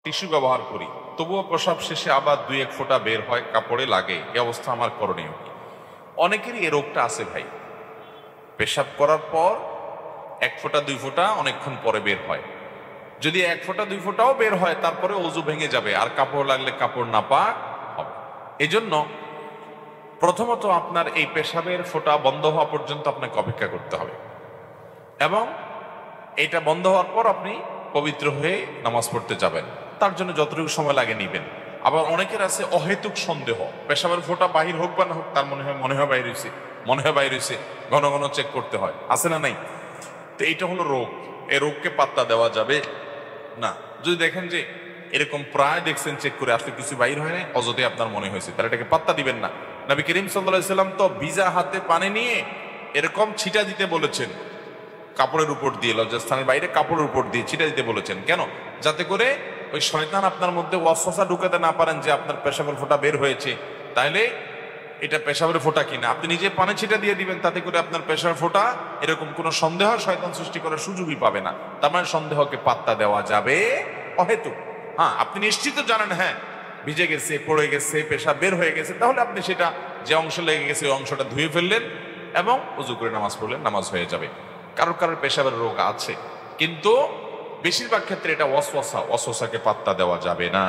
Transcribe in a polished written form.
Tissue ব্যবহার করি, তবুও প্রসাব শেষে আবার 2-1 ফোঁটা বের হয়, কাপড়ে লাগে, এই অবস্থা আমার করণীয় কি? অনেকেরই এ রোগটা আছে ভাই, পেশাব করার পর 1 ফোঁটা 2 ফোঁটা অনেকক্ষণ পরে বের হয়। যদি 1 ফোঁটা 2 ফোঁটাও বের হয়, তারপরে অজু ভেঙে যাবে, আর কাপড় লাগলে কাপড় নাপাক হবে। এজন্য প্রথমত আপনার এই পেশাবের ফোঁটা বন্ধ হওয়া পর্যন্ত আপনাকে অপেক্ষা করতে হবে, এবং এটা বন্ধ হওয়ার পর আপনি পবিত্র হয়ে নামাজ পড়তে যাবেন। তার জন্য যতটুকু সময় লাগে নিবেন। আবার অনেকের আছে অহেতুক সন্দেহ, পেশাবের ফোঁটা বাহির হোক বা না হোক, তার মনে হয় বাইর হয়েছে, ঘন ঘন চেক করতে হয়, আছে না নাই? তো এইটা হলো রোগ। এই রোগকে পাত্তা দেওয়া যাবে না। যদি দেখেন যে এরকম প্রায় দেখছেন চেক করে আসলে কিছু বাইর হয় না, অযথা আপনার মনে হয়েছে, তাহলে এটাকে পাত্তা দিবেন না। নবী করিম সাল্লাল্লাহু আলাইহি সাল্লাম তো ভিজা হাতে পানি নিয়ে এরকম ছিটা দিতে বলেছেন, কাপড়ের উপর দিয়ে, লজ্জাস্থানের বাইরে কাপড়ের উপর দিয়ে ছিটা দিতে বলেছেন। কেন? যাতে করে ওই শয়তান আপনার মধ্যে ওয়াসওয়াসা ঢুকাতে না পারেন যে আপনার পেশাবের ফোঁটা বের হয়েছে, তাইলে এটা পেশাবের ফোঁটা কিনা। আপনি নিজে পানি ছিটা দিয়ে দিবেন, তাতে করে আপনার পেশাবের ফোঁটা এরকম কোনো সন্দেহ শয়তান সৃষ্টি করার সুযোগই পাবে না। তার মানে সন্দেহকে পাত্তা দেওয়া যাবে অহেতুক। হ্যাঁ, আপনি নিশ্চিত জানেন হ্যাঁ ভিজে গেছে, পড়ে গেছে, পেশাব বের হয়ে গেছে, তাহলে আপনি সেটা যে অংশ লেগে গেছে ওই অংশটা ধুয়ে ফেললেন এবং উজু করে নামাজ পড়লেন, নামাজ হয়ে যাবে। কারোর পেশাবের রোগ আছে, কিন্তু বেশিরভাগ ক্ষেত্রে এটা ওয়াসওয়াসাকে পাত্তা দেওয়া যাবে না।